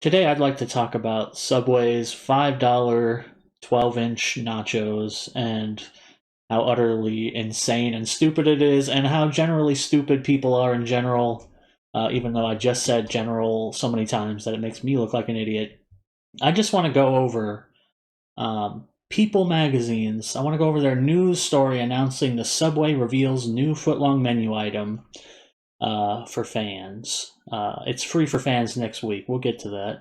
Today I'd like to talk about Subway's $5 12-inch nachos and how utterly insane and stupid it is, and how generally stupid people are in general, even though I just said general so many times that it makes me look like an idiot. I just want to go over People magazines. I want to go over their news story announcing the Subway reveals new footlong menu item for fans. It's free for fans next week. We'll get to that.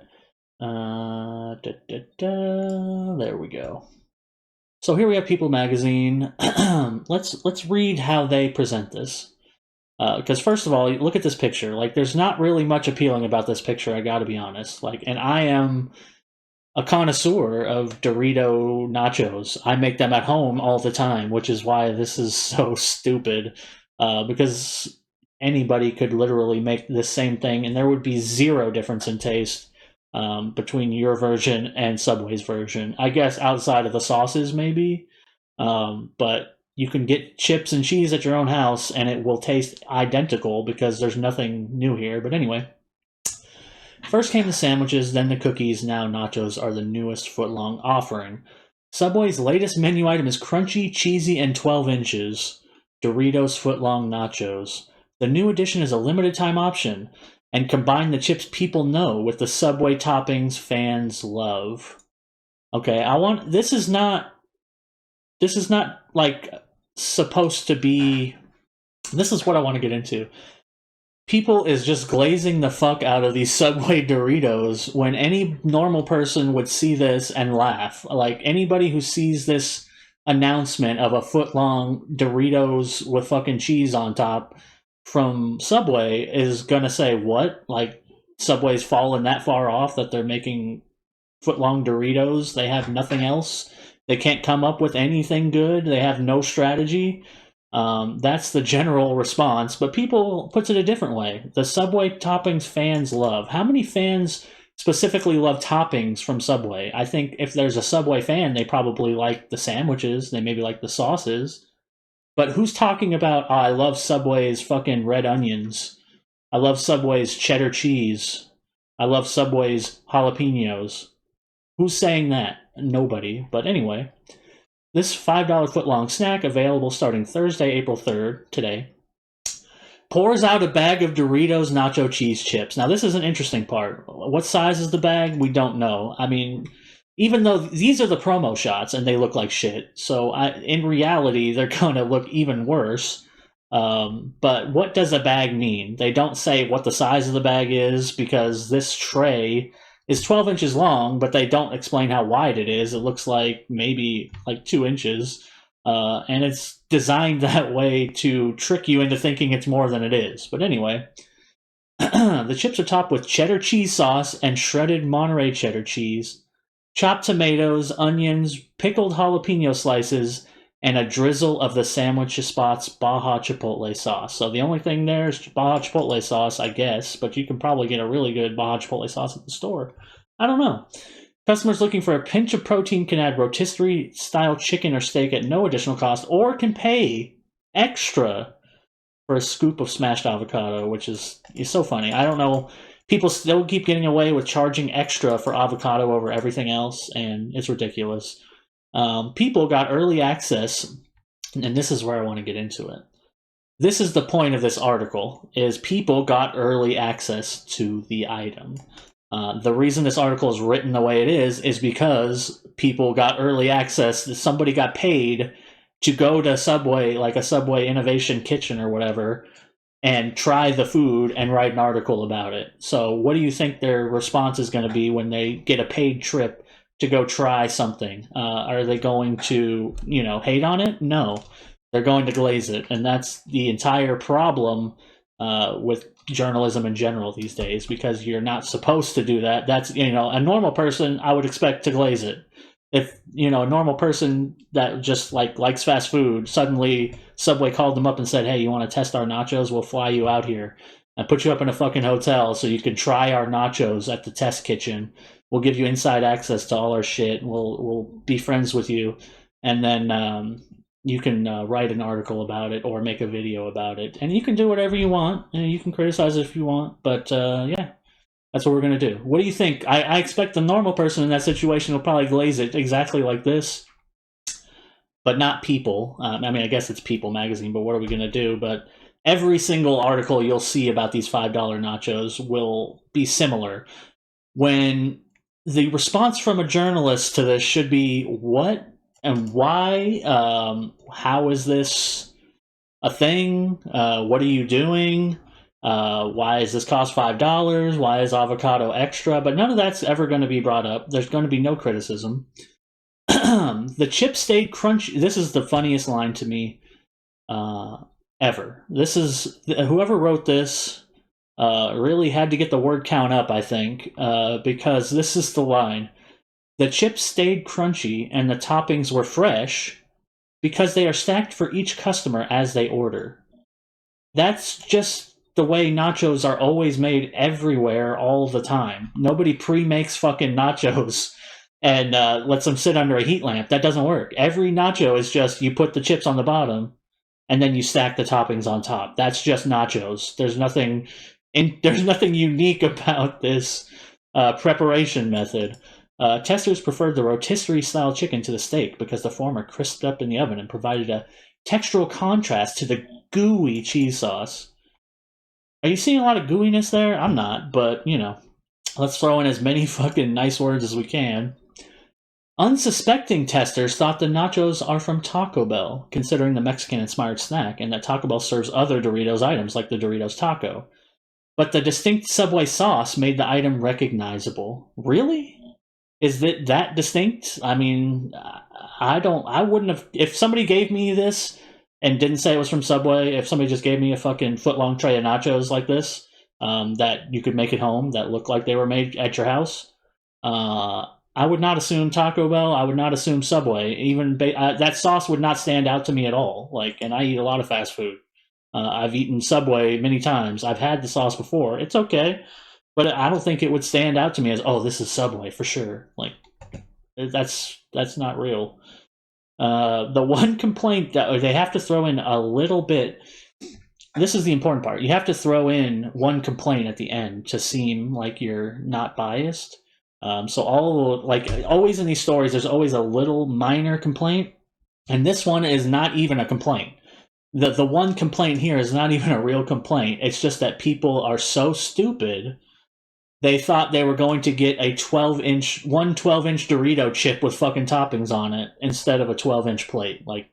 There we go. So here we have People magazine. Let's read how they present this. Because first of all, look at this picture. Like, there's not really much appealing about this picture. I got to be honest. Like, and I am a connoisseur of Dorito nachos. I make them at home all the time, which is why this is so stupid. Because anybody could literally make the same thing, and there would be zero difference in taste between your version and Subway's version. I guess outside of the sauces, maybe. But you can get chips and cheese at your own house, and it will taste identical because there's nothing new here. But anyway. First came the sandwiches, then the cookies, now nachos are the newest footlong offering. Subway's latest menu item is crunchy, cheesy, and 12 inches Doritos Footlong Nachos. The new addition is a limited time option, and combine the chips people know with the Subway toppings fans love. Okay, this is not like supposed to be. This is what I want to get into. People is just glazing the fuck out of these Subway Doritos when any normal person would see this and laugh. Like, anybody who sees this announcement of a foot-long Doritos with fucking cheese on top from Subway is gonna say, what? Like, Subway's fallen that far off that they're making foot-long Doritos? They have nothing else? They can't come up with anything good? They have no strategy? That's the general response, but People puts it a different way. The Subway toppings fans love. How many fans specifically love toppings from Subway? I think if there's a Subway fan, they probably like the sandwiches, they maybe like the sauces. But who's talking about, oh, I love Subway's fucking red onions. I love Subway's cheddar cheese. I love Subway's jalapenos. Who's saying that? Nobody. But anyway. This $5 footlong snack, available starting Thursday, April 3rd, today, pours out a bag of Doritos Nacho Cheese chips. Now, this is an interesting part. What size is the bag? We don't know. I mean, even though these are the promo shots and they look like shit, so in reality, they're going to look even worse. But what does a bag mean? They don't say what the size of the bag is, because this tray is 12 inches long, but they don't explain how wide it is. It looks like maybe like 2 inches, and it's designed that way to trick you into thinking it's more than it is. But anyway, the chips are topped with cheddar cheese sauce and shredded Monterey cheddar cheese, chopped tomatoes, onions, pickled jalapeno slices, and a drizzle of the sandwich spot's Baja Chipotle sauce. So the only thing there is Baja Chipotle sauce, I guess, but you can probably get a really good Baja Chipotle sauce at the store. I don't know. Customers looking for a pinch of protein can add rotisserie-style chicken or steak at no additional cost, or can pay extra for a scoop of smashed avocado, which is so funny. I don't know. People still keep getting away with charging extra for avocado over everything else, and it's ridiculous. People got early access, and this is where I want to get into it. This is the point of this article, is people got early access to the item. The reason this article is written the way it is because people got early access. Somebody got paid to go to Subway, like a Subway Innovation Kitchen or whatever, and try the food and write an article about it. So what do you think their response is going to be when they get a paid trip to go try something? Are they going to, hate on it? No. They're going to glaze it. And that's the entire problem with journalism in general these days, because you're not supposed to do that. That's, a normal person, I would expect to glaze it. If, a normal person that just likes fast food, suddenly Subway called them up and said, hey, you want to test our nachos? We'll fly you out here and put you up in a fucking hotel so you can try our nachos at the test kitchen. We'll give you inside access to all our shit. We'll be friends with you, and then you can write an article about it or make a video about it, and you can do whatever you want. And you can criticize it if you want, but yeah, That's what we're going to do. What do you think? I expect the normal person in that situation will probably glaze it exactly like this, but not People. I mean, I guess it's People magazine, but what are we going to do? But every single article you'll see about these $5 nachos will be similar. When the response from a journalist to this should be, what and why? How is this a thing? What are you doing? Why does this cost $5? Why is avocado extra? But none of that's ever going to be brought up. There's going to be no criticism. The chip stayed crunchy. This is the funniest line to me ever. This is whoever wrote this really had to get the word count up, I think, because this is the line. The chips stayed crunchy and the toppings were fresh because they are stacked for each customer as they order. That's just the way nachos are always made everywhere all the time. Nobody pre-makes fucking nachos and lets them sit under a heat lamp. That doesn't work. Every nacho is just you put the chips on the bottom and then you stack the toppings on top. That's just nachos. There's nothing unique about this preparation method. Testers preferred the rotisserie-style chicken to the steak because the former crisped up in the oven and provided a textural contrast to the gooey cheese sauce. Are you seeing a lot of gooiness there? I'm not, but, you know, let's throw in as many fucking nice words as we can. Unsuspecting testers thought the nachos are from Taco Bell, considering the Mexican-inspired snack, and that Taco Bell serves other Doritos items like the Doritos Taco. But the distinct Subway sauce made the item recognizable. Really? Is it that distinct? I mean, I wouldn't have, if somebody gave me this and didn't say it was from Subway, if somebody just gave me a fucking foot-long tray of nachos like this, that you could make at home, that looked like they were made at your house, I would not assume Taco Bell, I would not assume Subway. Even that sauce would not stand out to me at all. Like, and I eat a lot of fast food. I've eaten Subway many times. I've had the sauce before. It's okay. But I don't think it would stand out to me as, oh, this is Subway for sure. Like, that's not real. The one complaint that they have to throw in a little bit, this is the important part. You have to throw in one complaint at the end to seem like you're not biased. So always in these stories, there's always a little minor complaint. And this one is not even a complaint. The one complaint here is not even a real complaint. It's just that people are so stupid. They thought they were going to get a 12-inch Dorito chip with fucking toppings on it instead of a 12-inch plate. Like,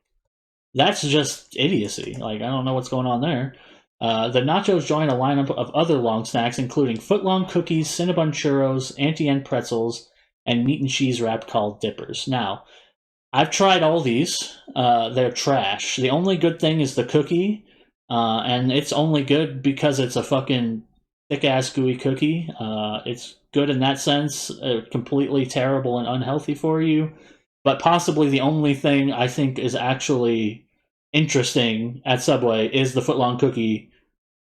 that's just idiocy. Like, I don't know what's going on there. The nachos join a lineup of other long snacks, including footlong cookies, Cinnabon churros, Auntie-Anne pretzels, and meat and cheese wrap called dippers. Now, I've tried all these. They're trash. The only good thing is the cookie, and it's only good because it's a fucking thick-ass gooey cookie. It's good in that sense, completely terrible and unhealthy for you. But possibly the only thing I think is actually interesting at Subway is the footlong cookie,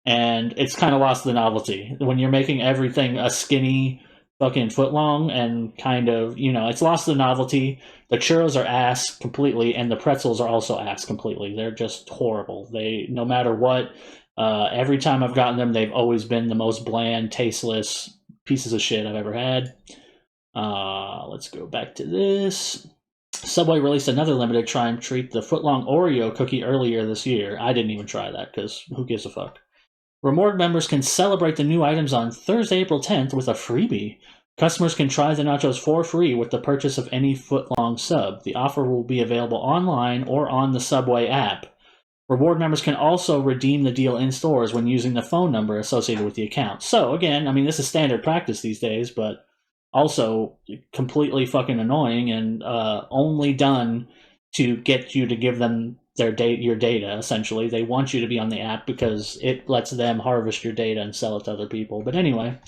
and it's kind of lost the novelty. When you're making everything a skinny fucking footlong and kind of, you know, it's lost the novelty. The churros are ass completely, and the pretzels are also ass completely. They're just horrible. They, no matter what, every time I've gotten them, they've always been the most bland, tasteless pieces of shit I've ever had. Let's go back to this. Subway released another limited time treat, the footlong Oreo cookie, earlier this year. I didn't even try that because who gives a fuck? Reward members can celebrate the new items on Thursday, April 10th with a freebie. Customers can try the nachos for free with the purchase of any footlong sub. The offer will be available online or on the Subway app. Reward members can also redeem the deal in stores when using the phone number associated with the account. So, again, I mean, this is standard practice these days, but also completely fucking annoying and only done to get you to give them your data, essentially. They want you to be on the app because it lets them harvest your data and sell it to other people. But anyway,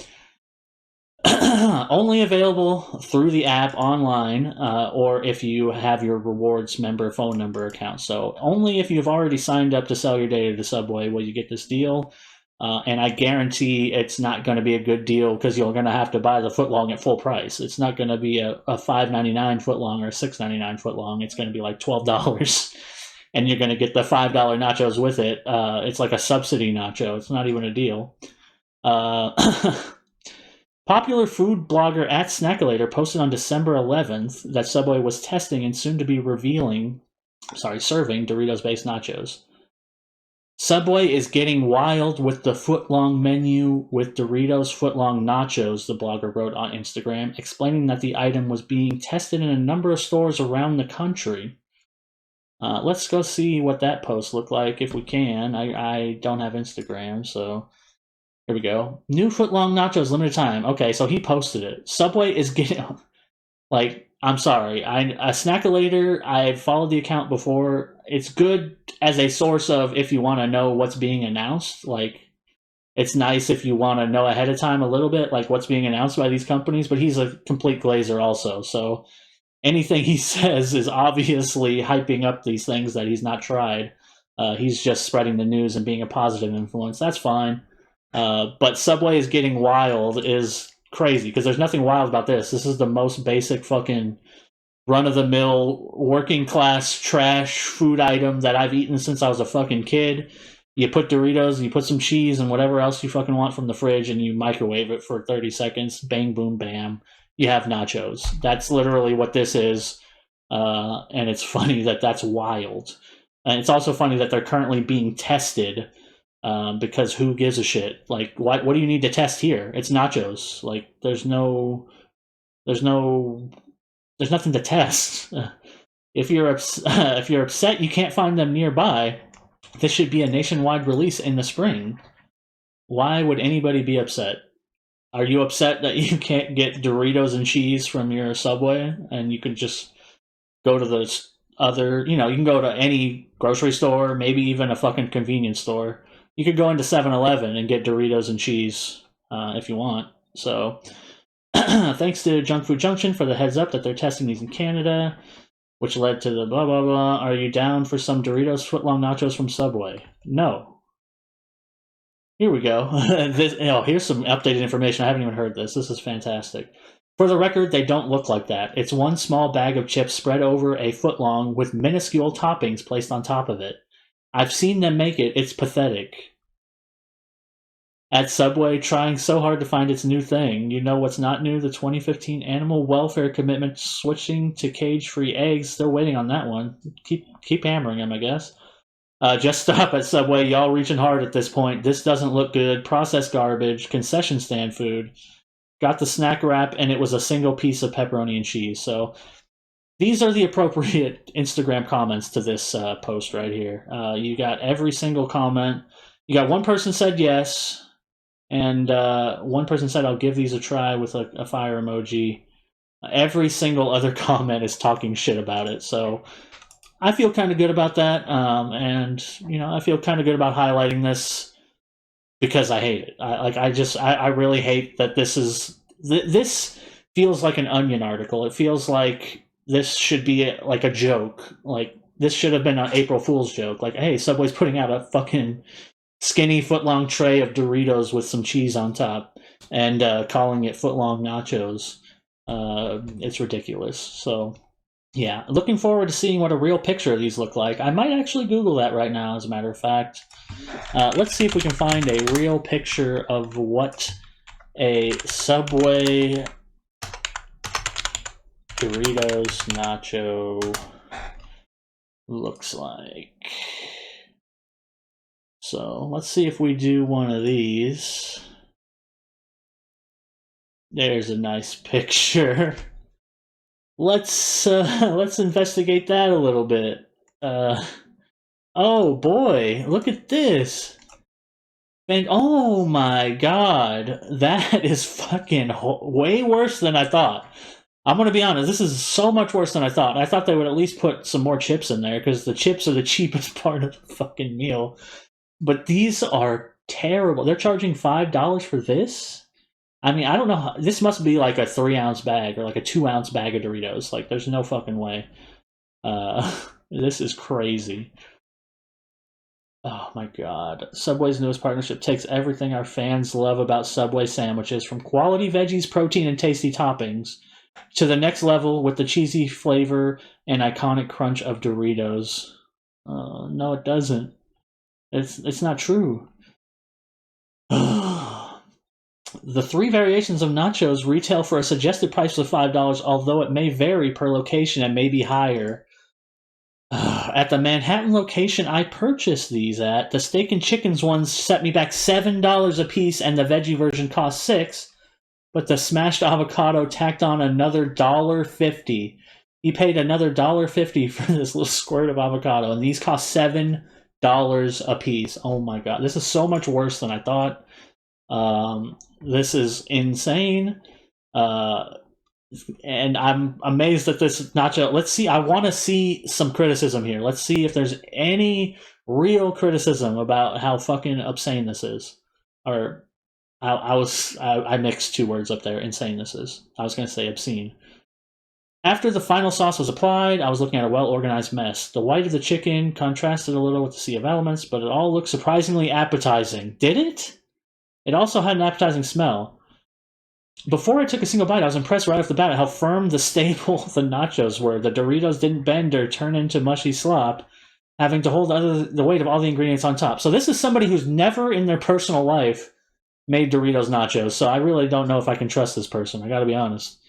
only available through the app online, or if you have your rewards member phone number account. So only if you've already signed up to sell your data to Subway will you get this deal. And I guarantee it's not going to be a good deal because you're going to have to buy the footlong at full price. It's not going to be a $5.99 footlong or a $6.99 footlong. It's going to be like $12. And you're going to get the $5 nachos with it. It's like a subsidy nacho. It's not even a deal. Popular food blogger at Snackulator posted on December 11th that Subway was testing and soon to be serving Doritos-based nachos. Subway is getting wild with the footlong menu with Doritos Footlong Nachos, the blogger wrote on Instagram, explaining that the item was being tested in a number of stores around the country. Let's go see what that post looked like if we can. I don't have Instagram, so here we go. New footlong nachos, limited time. Okay, so he posted it. Subway is getting like, I'm sorry. A Snackulator, I've followed the account before. It's good as a source of if you want to know what's being announced. Like, it's nice if you want to know ahead of time a little bit, like what's being announced by these companies. But he's a complete glazer also, so anything he says is obviously hyping up these things that he's not tried. He's just spreading the news and being a positive influence. That's fine. But Subway is getting wild is crazy because there's nothing wild about this. This is the most basic fucking run-of-the-mill working class trash food item that I've eaten since I was a fucking kid. You put Doritos, you put some cheese and whatever else you fucking want from the fridge, and you microwave it for 30 seconds. Bang, boom, bam. You have nachos. That's literally what this is. And it's funny that that's wild. And it's also funny that they're currently being tested because who gives a shit? Like, what do you need to test here? It's nachos. Like, there's nothing to test. If you're upset you can't find them nearby, this should be a nationwide release in the spring. Why would anybody be upset? Are you upset that you can't get Doritos and cheese from your Subway and you can just go to the other, you can go to any grocery store, maybe even a fucking convenience store. You could go into 7-Eleven and get Doritos and cheese if you want. So thanks to Junk Food Junction for the heads up that they're testing these in Canada, which led to the blah, blah, blah. Are you down for some Doritos footlong nachos from Subway? No. Here we go. Here's some updated information. I haven't even heard this. This is fantastic. For the record, they don't look like that. It's one small bag of chips spread over a foot long with minuscule toppings placed on top of it. I've seen them make it. It's pathetic. At Subway, trying so hard to find its new thing. You know what's not new? The 2015 animal welfare commitment switching to cage-free eggs. Still waiting on that one. Keep hammering them, I guess. Just stop at Subway. Y'all reaching hard at this point. This doesn't look good. Processed garbage. Concession stand food. Got the snack wrap, and it was a single piece of pepperoni and cheese. So these are the appropriate Instagram comments to this post right here. You got every single comment. You got one person said yes, and one person said, I'll give these a try with a fire emoji. Every single other comment is talking shit about it. So I feel kind of good about that, and I feel kind of good about highlighting this because I hate it. I really hate that this feels like an Onion article. It feels like this should be like a joke. Like this should have been an April Fool's joke. Like, hey, Subway's putting out a fucking skinny footlong tray of Doritos with some cheese on top and calling it footlong nachos. It's ridiculous. So. Yeah, looking forward to seeing what a real picture of these look like. I might actually Google that right now, as a matter of fact. Let's see if we can find a real picture of what a Subway Doritos Nacho looks like. So, let's see if we do one of these. There's a nice picture. Let's investigate that a little bit. Oh boy, look at this. And oh my god, that is fucking way worse than I thought. I'm gonna be honest, this is so much worse than I thought. I thought they would at least put some more chips in there because the chips are the cheapest part of the fucking meal. But these are terrible. They're charging $5 for this? I mean, I don't know. This must be like a 3-ounce bag or like a 2-ounce bag of Doritos. Like, there's no fucking way. This is crazy. Oh my god. Subway's newest partnership takes everything our fans love about Subway sandwiches, from quality veggies, protein, and tasty toppings, to the next level with the cheesy flavor and iconic crunch of Doritos. No, it doesn't. It's not true. The 3 variations of nachos retail for a suggested price of $5, although it may vary per location and may be higher. At the Manhattan location I purchased these at, the steak and chickens ones set me back $7 a piece, and the veggie version cost $6. But the smashed avocado tacked on another $1.50. He paid another $1.50 for this little squirt of avocado, and these cost $7 a piece. Oh my god, this is so much worse than I thought. This is insane. And I'm amazed at this nacho. Let's see. I want to see some criticism here. Let's see if there's any real criticism about how fucking obscene this is. Or I mixed 2 words up there. Insane this is. I was going to say obscene. After the final sauce was applied, I was looking at a well-organized mess. The white of the chicken contrasted a little with the sea of elements, but it all looked surprisingly appetizing. Did it? It also had an appetizing smell. Before I took a single bite, I was impressed right off the bat at how firm the staple the nachos were. The Doritos didn't bend or turn into mushy slop, having to hold the weight of all the ingredients on top. So this is somebody who's never in their personal life made Doritos nachos, so I really don't know if I can trust this person. I gotta be honest.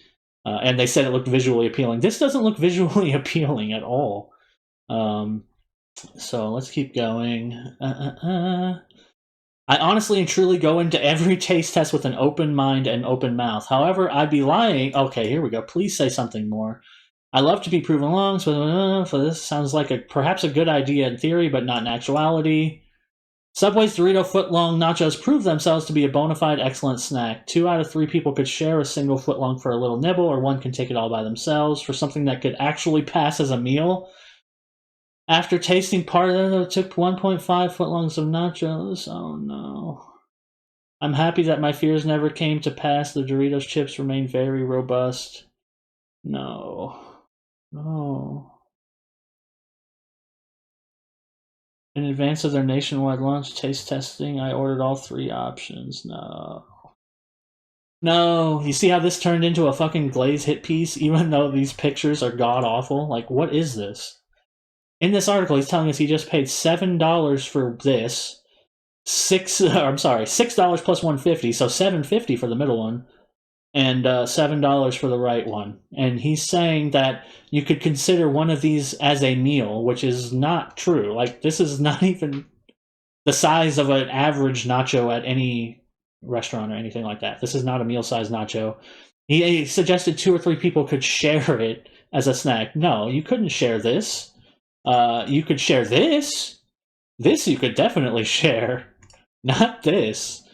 And they said it looked visually appealing. This doesn't look visually appealing at all. So let's keep going. I honestly and truly go into every taste test with an open mind and open mouth. However, I'd be lying. Okay, here we go. Please say something more. I love to be proven wrong, so this sounds like perhaps a good idea in theory, but not in actuality. Subway's Dorito Footlong Nachos prove themselves to be a bona fide excellent snack. 2 out of 3 people could share a single footlong for a little nibble, or 1 can take it all by themselves. For something that could actually pass as a meal, after tasting part of it, it took 1.5 footlongs of nachos. Oh no. I'm happy that my fears never came to pass. The Doritos chips remain very robust. No. No. In advance of their nationwide launch taste testing, I ordered all 3 options. No. No. You see how this turned into a fucking Glaze hit piece, even though these pictures are god-awful? Like, what is this? In this article, he's telling us he just paid $7 for this, $6 plus $1.50, so $7.50 for the middle one, and $7 for the right one. And he's saying that you could consider one of these as a meal, which is not true. Like, this is not even the size of an average nacho at any restaurant or anything like that. This is not a meal-sized nacho. He suggested 2 or 3 people could share it as a snack. No, you couldn't share this. You could share this. This you could definitely share. Not this.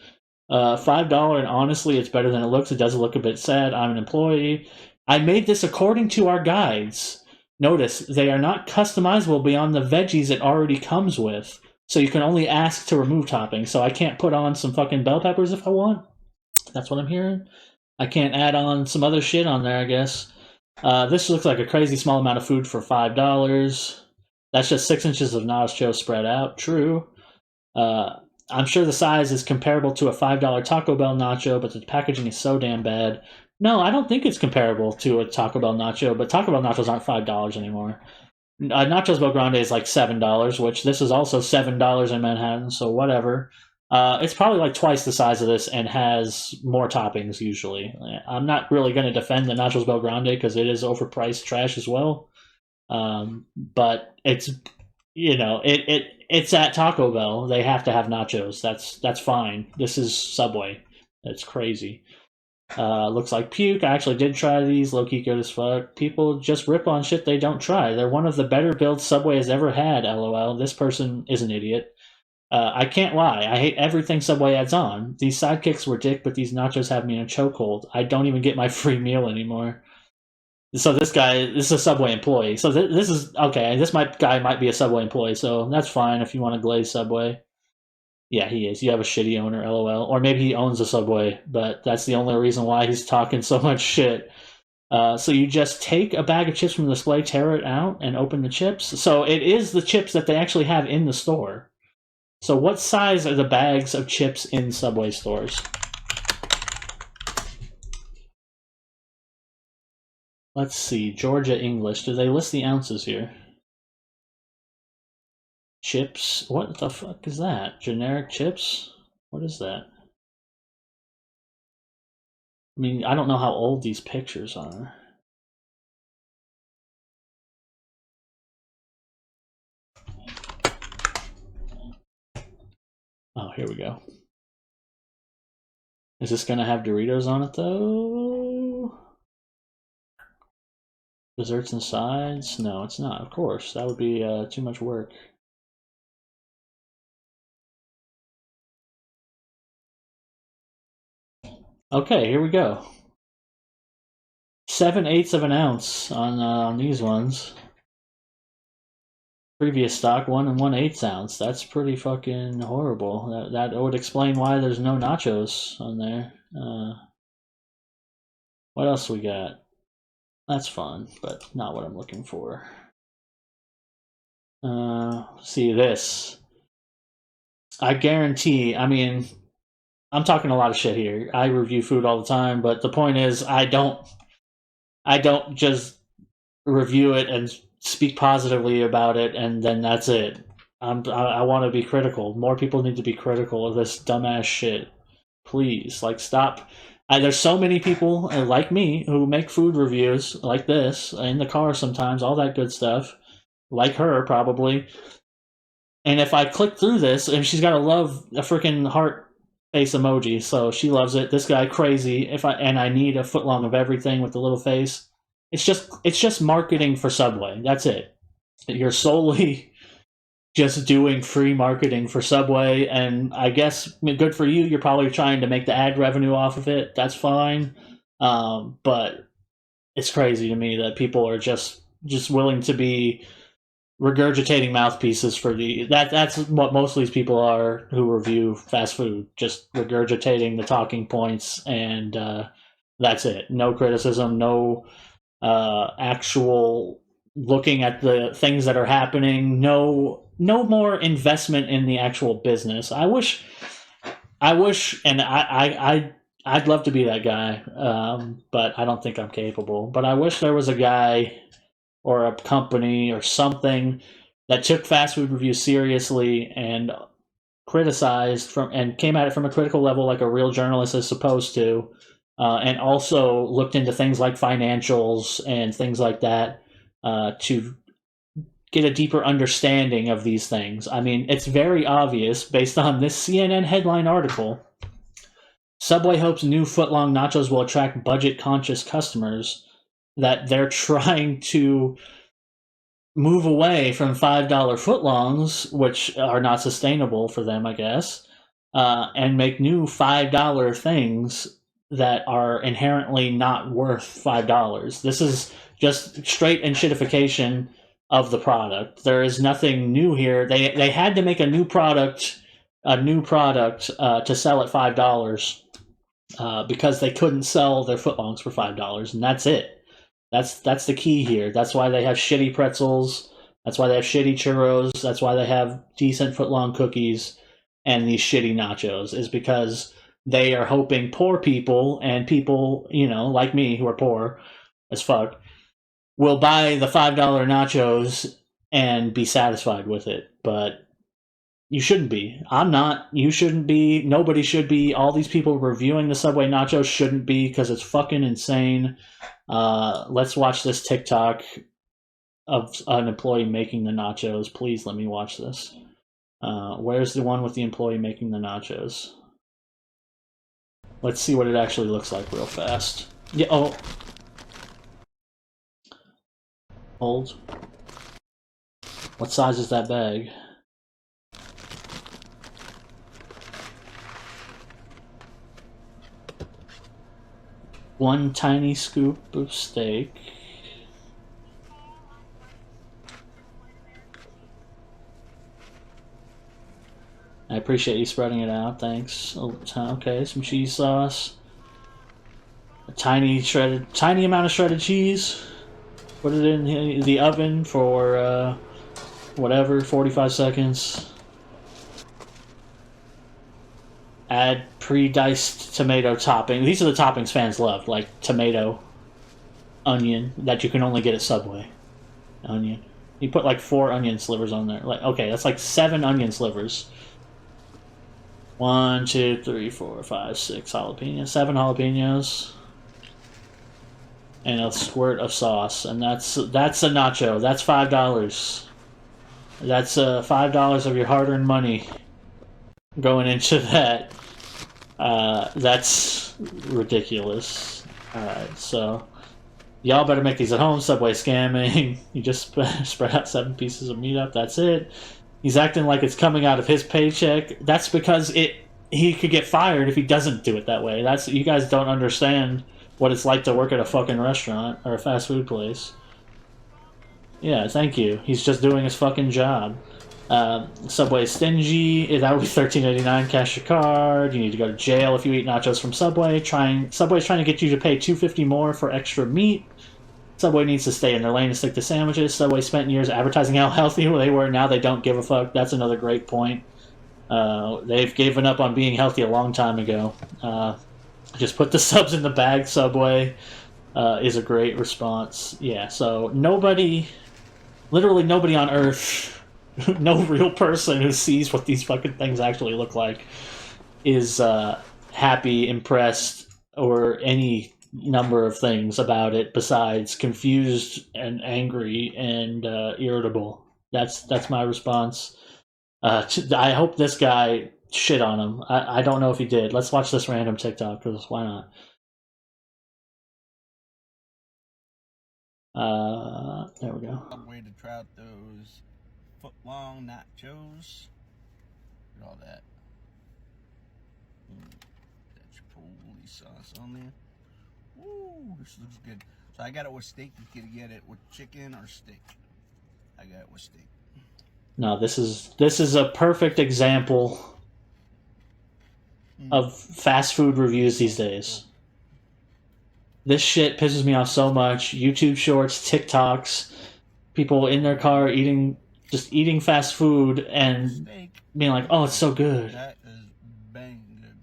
$5, and honestly, it's better than it looks. It does look a bit sad. I'm an employee. I made this according to our guides. Notice, they are not customizable beyond the veggies it already comes with. So you can only ask to remove toppings. So I can't put on some fucking bell peppers if I want. That's what I'm hearing. I can't add on some other shit on there, I guess. This looks like a crazy small amount of food for $5. That's just 6 inches of nacho spread out. True. I'm sure the size is comparable to a $5 Taco Bell nacho, but the packaging is so damn bad. No, I don't think it's comparable to a Taco Bell nacho, but Taco Bell nachos aren't $5 anymore. Nachos Bel Grande is like $7, which this is also $7 in Manhattan, so whatever. It's probably like twice the size of this and has more toppings usually. I'm not really going to defend the Nachos Bel Grande because it is overpriced trash as well. But it's, you know, it's at Taco Bell. They have to have nachos. That's fine. This is Subway. It's crazy. Looks like puke. I actually did try these. Low-key good as fuck. People just rip on shit they don't try. They're one of the better builds Subway has ever had, LOL. This person is an idiot. I can't lie. I hate everything Subway adds on. These sidekicks were dick, but these nachos have me in a chokehold. I don't even get my free meal anymore. So this is a Subway employee. So this is, okay, guy might be a Subway employee, so that's fine if you want to glaze Subway. Yeah, he is. You have a shitty owner, LOL. Or maybe he owns a Subway, but that's the only reason why he's talking so much shit. So you just take a bag of chips from the display, tear it out, and open the chips. So it is the chips that they actually have in the store. So what size are the bags of chips in Subway stores? Let's see. Georgia English. Do they list the ounces here? Chips? What the fuck is that? Generic chips? What is that? I mean, I don't know how old these pictures are. Oh, here we go. Is this gonna have Doritos on it though? Desserts and sides? No, it's not. Of course, that would be too much work. Okay, here we go. 7/8 of an ounce on these ones. Previous stock 1 1/8 ounce. That's pretty fucking horrible. That would explain why there's no nachos on there. What else we got? That's fun, but not what I'm looking for. See this. I guarantee. I mean, I'm talking a lot of shit here. I review food all the time, but the point is, I don't just review it and speak positively about it, and then that's it. I want to be critical. More people need to be critical of this dumbass shit. Please, like, stop. There's so many people like me who make food reviews like this in the car sometimes, all that good stuff. Like her, probably. And if I click through this, and she's got a freaking heart face emoji, so she loves it. This guy crazy. I need a footlong of everything with the little face. It's just marketing for Subway. That's it. You're solely just doing free marketing for Subway, and I guess good for you. You're probably trying to make the ad revenue off of it. That's fine, but it's crazy to me that people are just willing to be regurgitating mouthpieces for that's what most of these people are who review fast food, just regurgitating the talking points, and that's it. No criticism, no actual looking at the things that are happening, no more investment in the actual business. I wish and I'd love to be that guy, but I don't think I'm capable. But I wish there was a guy or a company or something that took fast food reviews seriously and criticized and came at it from a critical level like a real journalist is supposed to, and also looked into things like financials and things like that to get a deeper understanding of these things. I mean, it's very obvious based on this CNN headline article. Subway hopes new footlong nachos will attract budget-conscious customers, that they're trying to move away from $5 footlongs, which are not sustainable for them, I guess, and make new $5 things that are inherently not worth $5. This is just straight and shitification of the product. There is nothing new here. They had to make a new product to sell at $5 because they couldn't sell their footlongs for $5, and that's it. That's the key here. That's why they have shitty pretzels. That's why they have shitty churros. That's why they have decent footlong cookies and these shitty nachos, is because they are hoping poor people and people, like me who are poor as fuck, will buy the $5 nachos and be satisfied with it. But you shouldn't be. I'm not. You shouldn't be. Nobody should be. All these people reviewing the Subway nachos shouldn't be, because it's fucking insane. Let's watch this TikTok of an employee making the nachos. Please let me watch this. Where's the one with the employee making the nachos? Let's see what it actually looks like real fast. Yeah, oh. Hold. What size is that bag? One tiny scoop of steak. I appreciate you spreading it out, thanks. Okay, some cheese sauce. A tiny amount of shredded cheese. Put it in the oven for, whatever, 45 seconds. Add pre-diced tomato topping. These are the toppings fans love, like tomato, onion, that you can only get at Subway. Onion. You put like 4 onion slivers on there. Like, okay, that's like 7 onion slivers. 1, 2, 3, 4, 5, 6 jalapenos. 7 jalapenos. and a squirt of sauce, and that's a nacho. That's $5. That's $5 of your hard-earned money going into that. That's ridiculous. Alright, so y'all better make these at home. Subway scamming. You just spread out 7 pieces of meat up. That's it. He's acting like it's coming out of his paycheck. That's because he could get fired if he doesn't do it that way. That's, you guys don't understand what it's like to work at a fucking restaurant or a fast food place. Yeah, thank you. He's just doing his fucking job. Subway stingy. That would be $13.89. Cash your card. You need to go to jail if you eat nachos from Subway. Subway's trying to get you to pay $2.50 more for extra meat. Subway needs to stay in their lane and stick to sandwiches. Subway spent years advertising how healthy they were. Now they don't give a fuck. That's another great point. They've given up on being healthy a long time ago. Just put the subs in the bag, Subway, is a great response. Yeah, so literally nobody on Earth, no real person who sees what these fucking things actually look like is happy, impressed, or any number of things about it besides confused and angry and irritable. That's my response. I hope this guy shit on him. I don't know if he did. Let's watch this random TikTok, because why not? There we go. Way to try out those Footlong Nachos. Look at all that. That Chipotle sauce on there. Woo, this looks good. So I got it with steak. You can get it with chicken or steak. I got it with steak. No, this is a perfect example of fast food reviews these days. This shit pisses me off so much. YouTube shorts, TikToks, people in their car just eating fast food and being like, "Oh, it's so good." That is bang good.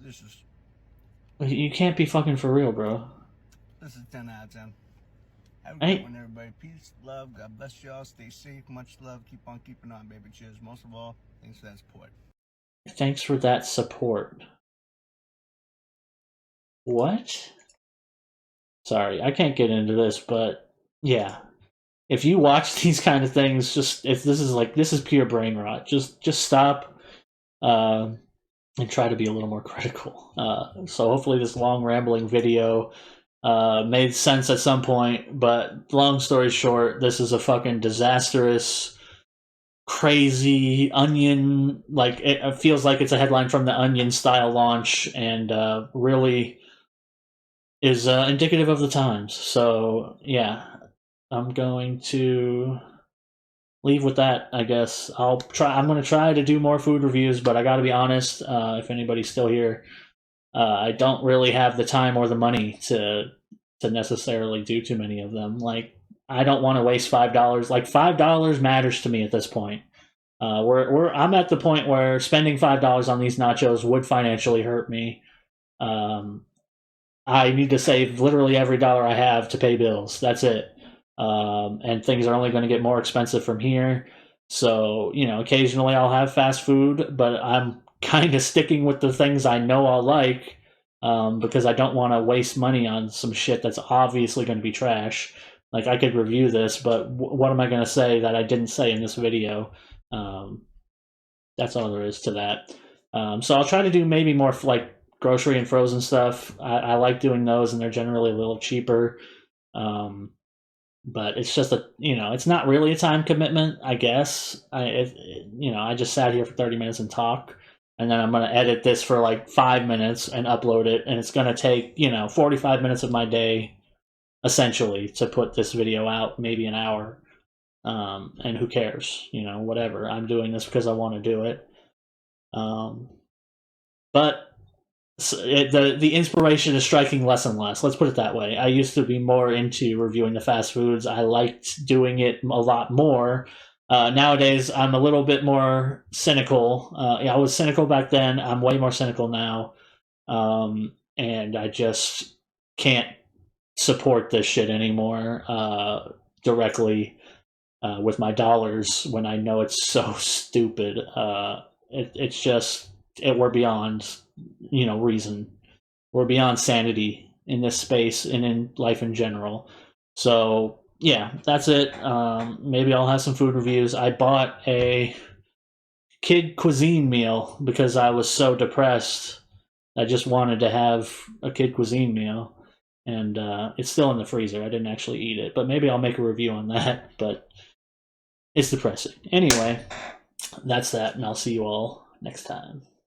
This is. You can't be fucking for real, bro. This is 10 out of 10. Have a good one, everybody. Peace, love. God bless y'all. Stay safe. Much love. Keep on keeping on, baby. Cheers. Most of all, thanks for that support. Thanks for that support. What? Sorry, I can't get into this, but yeah. If you watch these kind of things, this is pure brain rot. Just stop and try to be a little more critical. So hopefully this long rambling video made sense at some point, but long story short, this is a fucking disastrous, crazy Onion, like it feels like it's a headline from the Onion style launch, and really is indicative of the times. So yeah, I'm going to leave with that, I guess. I'm going to try to do more food reviews, but I got to be honest, if anybody's still here, I don't really have the time or the money to necessarily do too many of them. Like, I don't want to waste $5. Like, $5 matters to me at this point. I'm at the point where spending $5 on these nachos would financially hurt me. I need to save literally every dollar I have to pay bills. That's it. And things are only going to get more expensive from here. So, occasionally I'll have fast food, but I'm kind of sticking with the things I know I'll like, because I don't want to waste money on some shit that's obviously going to be trash. Like, I could review this, but what am I going to say that I didn't say in this video? That's all there is to that. So I'll try to do maybe more like grocery and frozen stuff. I like doing those, and they're generally a little cheaper. But it's just it's not really a time commitment, I guess. I just sat here for 30 minutes and talk, and then I'm going to edit this for like 5 minutes and upload it, and it's going to take 45 minutes of my day essentially to put this video out, maybe an hour. And who cares? Whatever. I'm doing this because I want to do it. But the inspiration is striking less and less. Let's put it that way. I used to be more into reviewing the fast foods. I liked doing it a lot more. Nowadays, I'm a little bit more cynical. I was cynical back then. I'm way more cynical now. And I just can't support this shit anymore directly with my dollars when I know it's so stupid. It's just we're beyond reason. We're beyond sanity in this space and in life in general. So yeah, that's it. Maybe I'll have some food reviews. I bought a kid cuisine meal because I was so depressed. I just wanted to have a kid cuisine meal, and it's still in the freezer. I didn't actually eat it, but maybe I'll make a review on that. But it's depressing. Anyway, that's that, and I'll see you all next time.